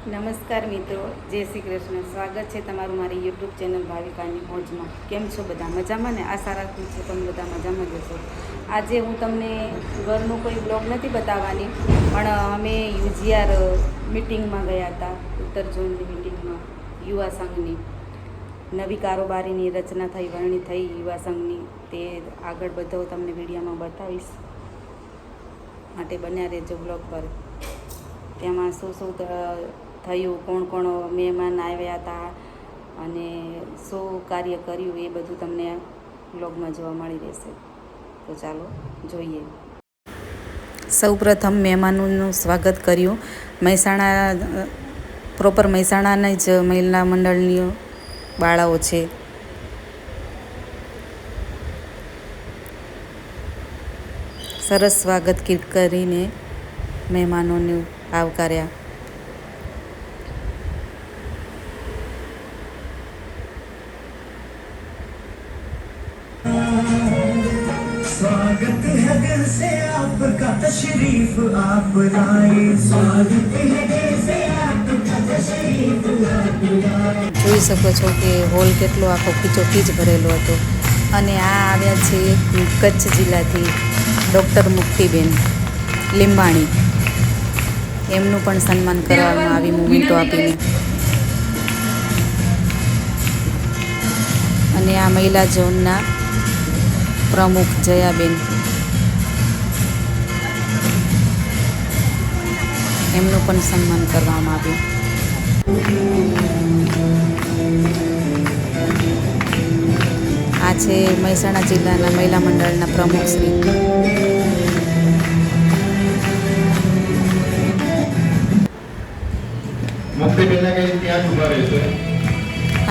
નમસ્કાર મિત્રો, જય શ્રી કૃષ્ણ. સ્વાગત છે તમારું મારી યુટ્યુબ ચેનલ ભાવિકાની મોજમાં. કેમ છો બધા? મજામાં ને? આશા રાખું છું તમે બધા મજામાં જશો. આજે હું તમને ઘરનું કોઈ બ્લોગ નથી બતાવવાની, પણ અમે યુજીઆર મિટિંગમાં ગયા હતા, ઉત્તર ઝોનની મિટિંગમાં યુવા સંઘની. નવી કારોબારીની રચના થઈ, વરણી થઈ યુવા સંઘની. તે આગળ બધો તમને વિડીયોમાં બતાવીશ, માટે બન્યા રહેજો બ્લોગ પર. તેમાં શું શું થયું, કોણ કોણ મહેમાન આવ્યા હતા અને શું કાર્ય કર્યું, એ બધું તમને બ્લોગમાં જોવા મળી રહેશે. તો ચાલો જોઈએ. સૌપ્રથમ મહેમાનોનું સ્વાગત કર્યું. મહેસાણા પ્રોપર મહેસાણાના જ મહિલા મંડળની બાળાઓ છે. સરસ સ્વાગત કરીને મહેમાનોને આવકાર્યા. स्वागत है दिल से आपका, तशरीफ आप लाए। स्वागत है दिल से आपका, तशरीफ आप लाए। જોઈ શકો છો કે હોલ કેટલો આખો ખીચોખીચ ભરેલો હતો. અને આ આવ્યા છે કચ્છ જિલ્લાથી ડૉક્ટર મુક્તિબેન લીંબાણી. એમનું પણ સન્માન કરવામાં આવી મોમેન્ટો આપીને. અને આ મહિલા ઝોનના પ્રમુખ જયાબેન, એમનું પણ સન્માન કરવામાં આવ્યું. આ છે મહેસાણા જિલ્લાના મહિલા મંડળના પ્રમુખ શ્રી.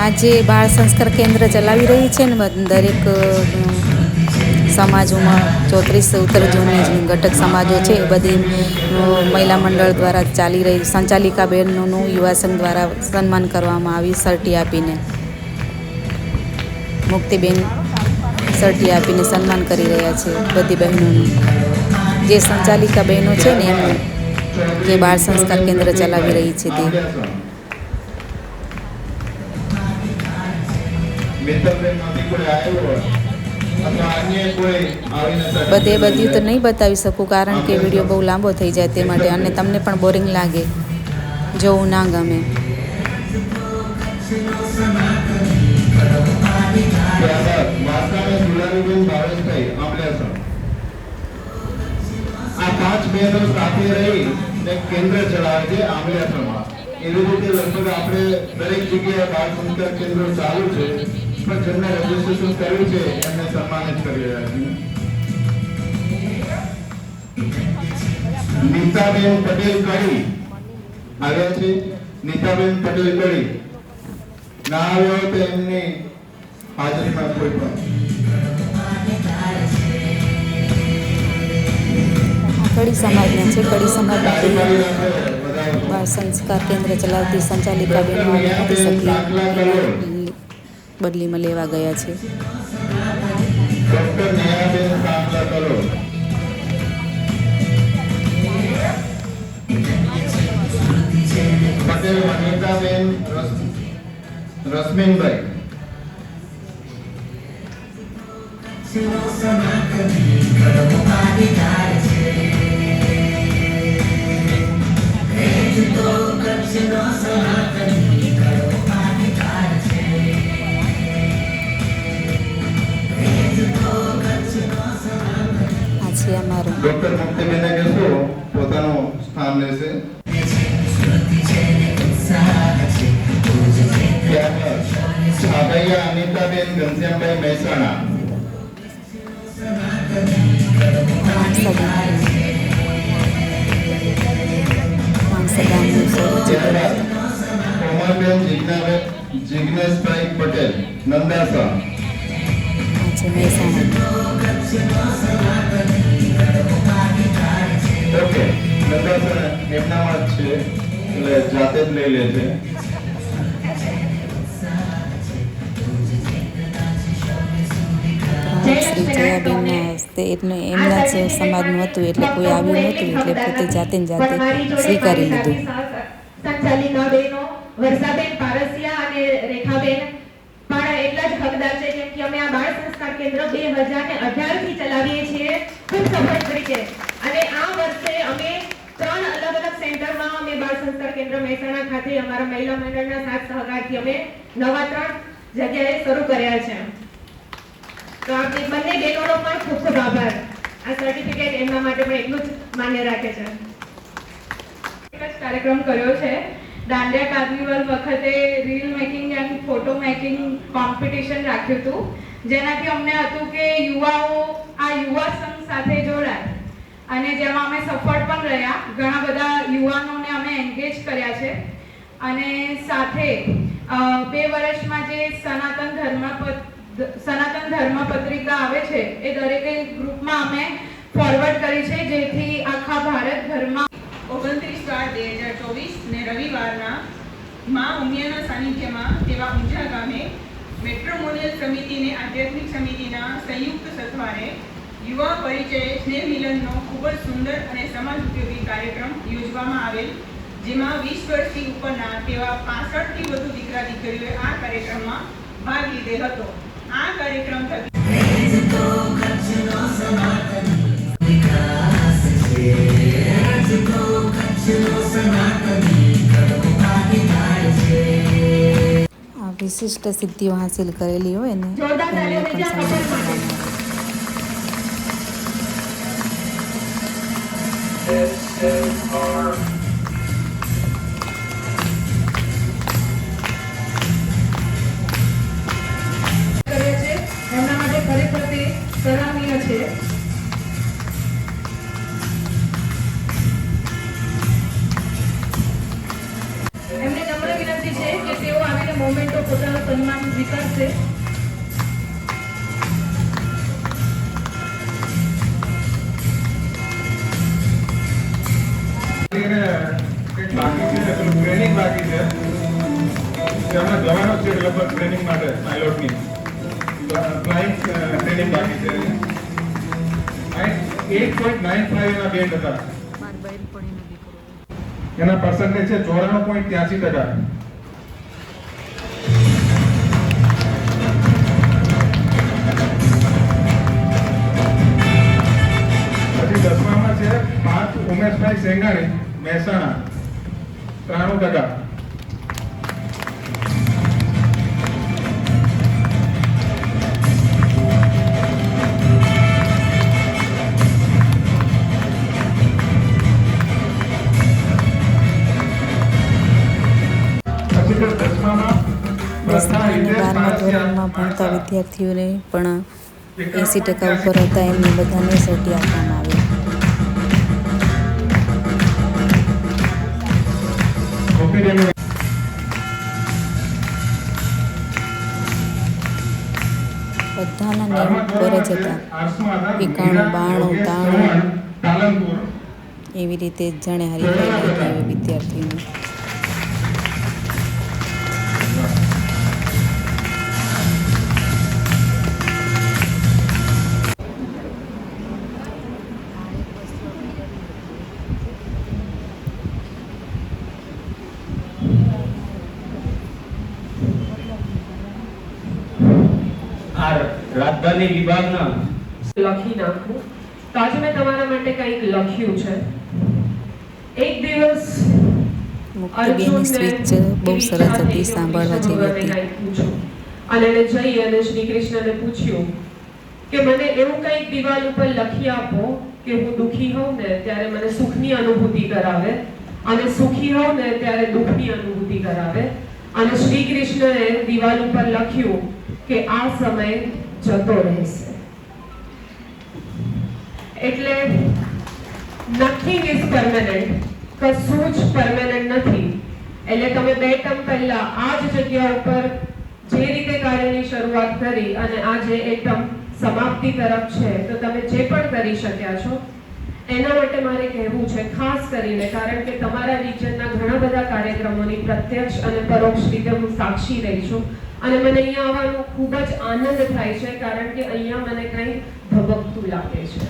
આજે બાળ સંસ્કાર કેન્દ્ર ચલાવી રહી છે ને દરેક સમાજોમાં 34 ઉત્તર ઝોનની ઘટક સમાજો છે એ બધી મહિલા મંડળ દ્વારા ચાલી રહી સંચાલિકા બહેનોનું યુવા સંઘ દ્વારા સન્માન કરવામાં આવ્યું. સર્ટી આપીને મુક્તિબેન સર્ટી આપીને સન્માન કરી રહ્યા છે બધી બહેનોનું. જે સંચાલિકા બહેનો છે ને એમનું, જે બાળ સંસ્કાર કેન્દ્ર ચલાવી રહી છે તે. બધું તો નહીં બતાવી શકું, કારણ કે વિડીયો બહુ લાંબો થઈ જાય તે માટે, અને તમને પણ બોરિંગ લાગે, જોવું ના ગમે. આ 5 બહેનો સાથે રહી કેન્દ્ર ચલાવે છે આંબલિયાસરમાં. એવી રીતે લગભગ આપણે દરેક જગ્યાએ બાળ સંસ્કાર કેન્દ્ર ચાલુ છે, પણ જેમને રજીસ્ટ્રેશન કર્યું છે એમને સન્માનિત કરી રહ્યા છીએ. નીતાબેન પટેલ કડી આવ્યા છે. નીતાબેન પટેલ કડી ના આવ્યો તો એમની હાજરીમાં કોઈ પણ કડી સમાજના છે. કડી સમાજમાંથી બાળ સંસ્કાર કેન્દ્ર ચલાવતી સંચાલિકા બહેનો આવી નથી શકી, બદલીમાં લેવા ગયા છે. ડોક્ટર નેહાબેન કામલા કરો. પટેલ વનિતાબેન રશ્મિનભાઈ. આ છે અમારું. ડોક્ટર મુક્તિબેને કહેશો પોતાનું સ્થાન લેશે. છાબૈયા અનિતાબેન ઘનશ્યામભાઈ મહેસાણા. કોમલબેન જિગ્નેશભાઈ પટેલ નંદાસા. ઓકે, નંદાસા એમનામાં જ છે, એટલે જાતે જ લઈ લે છે. શ્રી જયાબેનના હસ્તે એટલે એમના જ સમાજનું હતું, એટલે કોઈ આવ્યું નહોતું, એટલે પોતે જાતે ને જાતે સ્વીકારી લીધું. સંચાલિત બહેનો વર્ષાબેન પારસિયા અને રેખાબેન પણ એટલા જ હકદાર છે, કેમ કે અમે આ બાળ સંસ્કાર કેન્દ્ર 2018 થી ચલાવીએ છીએ ખૂબ સફળ રીતે. અને આ વર્ષે અમે 3 અલગ અલગ સેન્ટરમાં અમે બાળ સંસ્કાર કેન્દ્ર મહેસાણા ખાતે અમારા મહિલા મંડળના સાથ સહકારથી અમે નવા 3 જગ્યાએ શરૂ કર્યા છે. તો આ બંને બહેનોનો પણ ખૂબ ખૂબ આભાર. આ સર્ટિફિકેટ એમના માટે પણ એટલું જ માન્ય રાખે છે. એક જ કાર્યક્રમ કર્યો છે. દાંડિયા કાર્નિવલ વખતે reel making and photo making competition રાખ્યું હતું, જેનાથી અમને હતું કે યુવાઓ આ યુવા સંઘ સાથે જોડાય, અને જેમાં અમે સફળ પણ રહ્યા. ઘણા બધા યુવાનોને અમે એન્ગેજ કર્યા છે. અને સાથે 2 વર્ષમાં જે સનાતન ધર્મ પત્રિકા આવે છે એ દરેક ગ્રુપમાં અમે ફોરવર્ડ કરી છે, જેથી આખા ભારતભરમાં 29/2024 ને રવિવારના મા ઉમિયાના સાનિધ્યમાં તેવા ઊંઝા ગામે મેટ્રોમોનિયલ સમિતિ અને આધ્યાત્મિક સમિતિના સંયુક્ત સથવારે યુવા પરિચય સ્નેહ મિલનનો ખૂબ જ સુંદર અને સમાજ ઉપયોગી કાર્યક્રમ યોજવામાં આવેલ, જેમાં 20 વર્ષથી ઉપરના તેવા 65થી વધુ દીકરા દીકરીઓએ આ કાર્યક્રમમાં ભાગ લીધેલ હતો. આ કાર્યક્રમ થકી આ વિશિષ્ટ સિદ્ધિઓ હાંસિલ કરેલી હોય ને જોરદાર તાળીઓ એમને બીજા પણ કપલ માટે. કરે છે એમના માટે ખરેખર તે સરાહનીય છે. એમને નમ્ર વિનંતી છે કે તેઓ આવીને મોમેન્ટો પોતાનો સન્માન સ્વીકારશે. ટ્રેનિંગ બાકી છે, તેમાં જવાનો છે લગભગ ટ્રેનિંગ માટે પાયલોટની ફ્લાઇંગ ટ્રેનિંગ બાકી છે. 8.95 એના બેન્ડ હતા, એના પર્સન્ટેજ છે 94.83%. પછી 10માં છે 5 ઉમેશભાઈ સેંગાણી મહેસાણા 93%. દસમા અને 12મા ધોરણમાં ભણતા વિદ્યાર્થીઓને પણ 80% ઉપર હતા એમને બધાને સર્ટી આપવામાં આવે. બધાના નેમ ઉપર જ હતા. 91, 92, 93 એવી રીતે જાણે હરીફાઈ હતી એવી વિદ્યાર્થીઓની. રાજધાની વિભાગના લખી નાખું. તો આજે મેં તમારા માટે કંઈક લખ્યું છે. એક દિવસ મુક્તિબેનની સ્પીચ બહુ સરસ હતી, સાંભળવા જેવી હતી. અને એને જઈ અને શ્રી કૃષ્ણને પૂછ્યું કે મને એવું કંઈક દિવાલ ઉપર લખી આપો કે હું દુઃખી હોઉં ને ત્યારે મને સુખની અનુભૂતિ કરાવે, અને સુખી હોઉં ને ત્યારે દુઃખની અનુભૂતિ કરાવે. અને શ્રી કૃષ્ણએ દિવાલ ઉપર લખ્યું કે આ સમય જતો રહેશે. એટલે નથિંગ ઇઝ પરમેનન્ટ, કશું જ પરમેનન્ટ નથી. એટલે તમે 2 ટર્મ પહેલા આ જ જગ્યા ઉપર જે રીતે કાર્યની શરૂઆત કરી અને આજે એકદમ સમાપ્તિ તરફ છે, તો તમે જે પણ કરી શક્યા છો એના માટે મારે કહેવું છે, ખાસ કરીને કારણ કે તમારા રિજનના ઘણા બધા કાર્યક્રમોની પ્રત્યક્ષ અને પરોક્ષ રીતે હું સાક્ષી રહી છું. અને મને અહીંયા આવવાનો ખૂબ જ આનંદ થાય છે, કારણ કે અહીંયા મને કંઈ ધબકતું લાગે છે.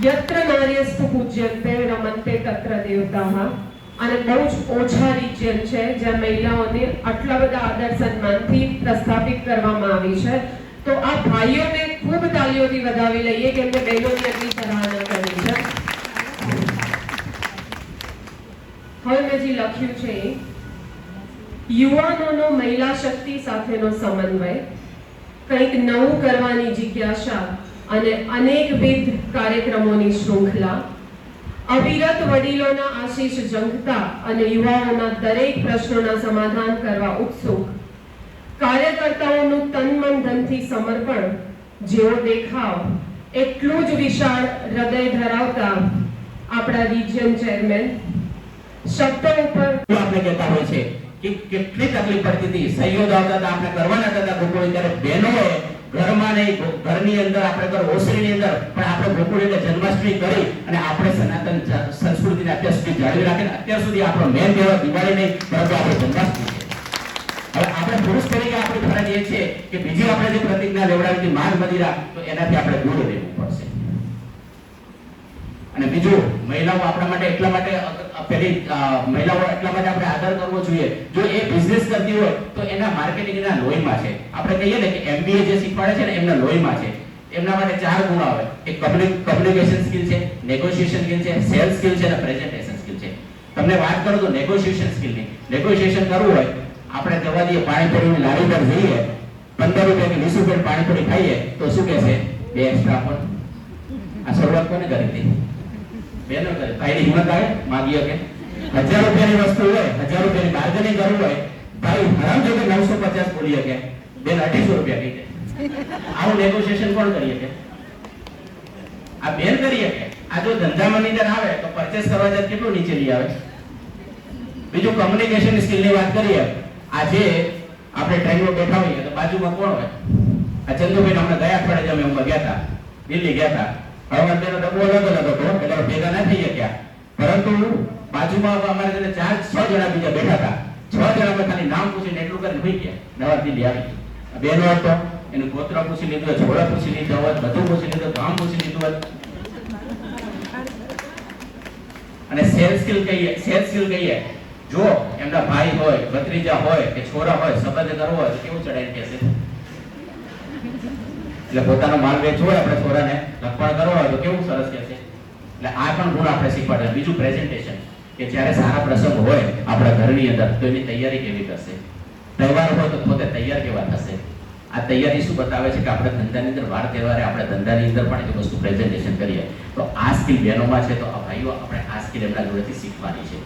યત્ર નાર્યસ્તુ પૂજ્યંતે રમન્તે તત્ર દેવતાઃ, અને બહુ જ ઓછા રિજિયન છે જ્યાં મહિલાઓને આટલા બધા આદર સન્માનથી પ્રસ્થાપિત કરવામાં આવી છે. તો આ ભાઈઓને ખૂબ તાલીઓથી વધાવી લઈએ કે એમને બહેનોની આટલી સરાહના કરી છે. હવે મેં જે લખ્યું છે એ યુવાનોનો મહિલા શક્તિ સાથેનો સમન્વય, કંઈક નવું કરવાની જિજ્ઞાસા અને અનેકવિધ કાર્યક્રમોની શૃંખલા, અવિરત વડીલોના આશીષ ઝંખતા અને યુવાઓના દરેક પ્રશ્નોના સમાધાન કરવા ઉત્સુક, કાર્યકર્તાઓનું તન મન ધનથી સમર્પણ, જેવો દેખાવ એટલું જ વિશાળ હૃદય ધરાવતા આપણા રિજિયન ચેરમેન. શબ્દો ઉપર આપણે કહેતા હોય છે કે કેટલી તકલીફ પડતી હતી, સહયોગ આવતા હતા, આપણે કરવાના હતા ગોકુળ, ત્યારે બહેનોએ ઘરમાં નહીં, ઘરની અંદર આપણે ઘર ઓસરીની અંદર પણ આપણે ગોકુળ એટલે જન્માષ્ટમી કરી અને આપણે સનાતન સંસ્કૃતિને અત્યાર સુધી જાળવી રાખીને અત્યાર સુધી આપણો મેન તહેવાર દિવાળી નહીં પરંતુ આપણે જન્માષ્ટમી છે. હવે આપણે પુરુષ તરીકે આપણી ફરજ એ છે કે બીજી આપણે જે પ્રતિજ્ઞા લેવડાવી હતી માન મદિરા, તો એનાથી આપણે દૂર રહેવું પડશે. અને બીજું, મહિલાઓ આપણા માટે એટલા માટે મહિલાઓ એટલા માટે આપણે આદર કરવો જોઈએ. જો એ બિઝનેસ કરતી હોય તો એના માર્કેટિંગના લોહીમાં છે. આપણે કહીએ ને કે MBA જે શીખવાડે છે ને એમના લોહીમાં છે. એમના માટે 4 ગુણ આવે. એક કમ્યુનિકેશન સ્કિલ છે, નેગોશિએશન સ્કિલ છે, સેલ્સ સ્કિલ છે અને પ્રેઝન્ટેશન સ્કિલ છે. તમને વાત કરું તો નેગોશિએશન સ્કિલની. નેગોશિએશન કરવું હોય, આપણે જવા દઈએ પાણીપુરીની લારી પર જઈએ, 15 રૂપિયા કે 20 રૂપિયા પાણીપુરી ખાઈએ તો શું કહેશે? 2 એક્સ્ટ્રા આપો. આ શરૂઆત કોને કરી હતી? બેનો કરે. ભાઈની હિંમત આવે માંગીએ કે 1000 રૂપિયાની વસ્તુ હોય, 1000 રૂપિયાની બાર્ગેનિંગ કરવું હોય, ભાઈ હરામ જો કે 950 બોલીએ કે બેન 250 રૂપિયા કહી દે. આવું નેગોશિએશન કોણ કરીએ કે? આ બેન કરીએ કે? આ જો ધંધામાં ની અંદર આવે તો પરચેસ કરવા જાય કેટલું નીચે લઈ આવે. બીજું, કમ્યુનિકેશન સ્કિલની વાત કરીએ. આજે આપણે ટ્રેનમાં બેઠા હોઈએ તો બાજુમાં કોણ હોય? આ ચંદુભાઈ હમણાં ગયા અઠવાડિયે અમે ગયા હતા, દિલ્હી ગયા હતા. હવે તેનો ડબ્બો અલગ અલગ હતો એટલે ભેગા ના થઈ ગયા, પરંતુ બાજુમાં અમારે 4-6 જણા બીજા બેઠા હતા. 6 જણા ખાલી નામ પૂછીને એટલું કરીને હોઈ ગયા. નવા દિલ્હી આવી બેનો હતો, એનું ગોત્ર પૂછી લીધું, છોડા પૂછી લીધું હોય, બધું પૂછી લીધું, કામ પૂછી લીધું હોય. અને સેલ્સ સ્કિલ કહીએ, જો એમના ભાઈ હોય, ભત્રીજા હોય કે છોરા હોય, સંબંધ કરવો હોય તો કેવું ચડાઈને કહેશે? એટલે પોતાનો માલ વેચવો હોય, આપણે છોરાને લખણ કરવો હોય તો કેવું સરસ કહેશે. એટલે આ પણ ગુણ આપણે શીખવાડે. બીજું, પ્રેઝન્ટેશન, કે જ્યારે સારા પ્રસંગ હોય આપણા ઘરની અંદર તો એની તૈયારી કેવી કરશે? તહેવાર હોય તો પોતે તૈયાર કેવા થશે? આ તૈયારી શું બતાવે છે કે આપણે ધંધાની અંદર વાર તહેવારે આપણે ધંધાની અંદર પણ એ વસ્તુ પ્રેઝન્ટેશન કરીએ. તો આ સ્કિલ બહેનોમાં છે, તો આ ભાઈઓ આપણે આ સ્કિલ એમના જોડેથી શીખવાની છે.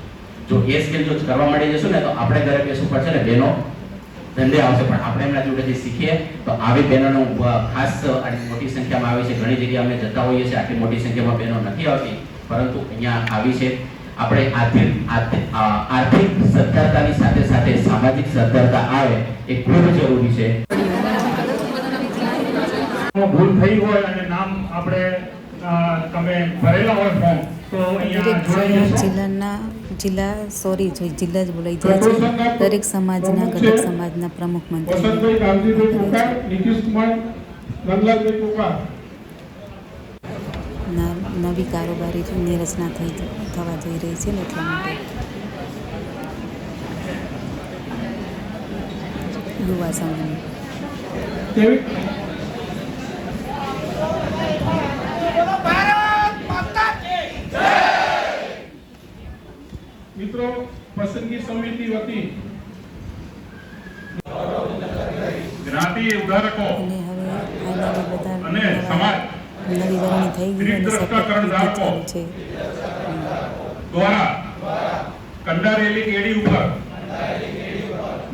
જો એ સ્કિલ જો કરવા માંડી જશું ને તો આપણે ઘરે બેસવું પડશે ને, બહેનો ધંધે આવશે. પણ આપણે એમના જોડેથી શીખીએ તો આવી બહેનોનો ખાસ આટલી મોટી સંખ્યામાં આવે છે. ઘણી જગ્યાએ અમે જતા હોઈએ છીએ, આટલી મોટી સંખ્યામાં બહેનો નથી આવતી, પરંતુ અહીંયા આવી છે. આપણે આર્થિક સદ્ધરતાની સાથે સાથે સામાજિક સદ્ધરતા આવે એ ખૂબ જરૂરી છે. ભૂલ થઈ હોય અને નામ આપણે તમે ભરેલા હોય ફોર્મ તો જિલ્લા જ બોલાઈ જાય છે. દરેક સમાજના ઘટક સમાજના પ્રમુખ મંત્રી વસંતભાઈ કામજીભાઈ ટોકાર, નીતિશકુમાર નંદલાલભાઈ ટોકાર. નવી કારોબારીની રચના થવા જઈ રહી છે ને એટલા માટે યુવા સંઘની મિત્રો, પસંદગી સમિતિ વતી જ્ઞાતિ ઉધારકો અને સમાજ નવી વરણી થઈ ગઈ અને દ્રષ્ટાકરણધારકો છે દ્વારા કંડારેલી કેડી ઉપર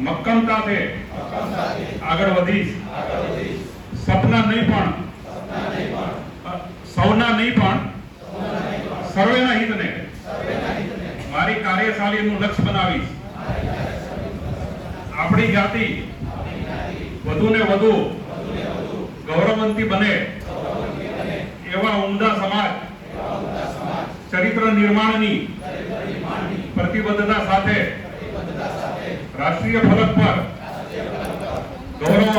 મક્કમતાથી આગળ વધીશ. સપના નહીં પણ સૌના નહીં પણ સર્વેના હિતને મારી કાર્યશાળીનું લક્ષ્ય બનાવીશ. આપણી જાતિ વધુ ને વધુ ગૌરવવંતી બને એવા ઉમદા સમાજ ચરિત્ર નિર્માણની પ્રતિબદ્ધતા સાથે રાષ્ટ્રીય ફલક પર ગૌરવ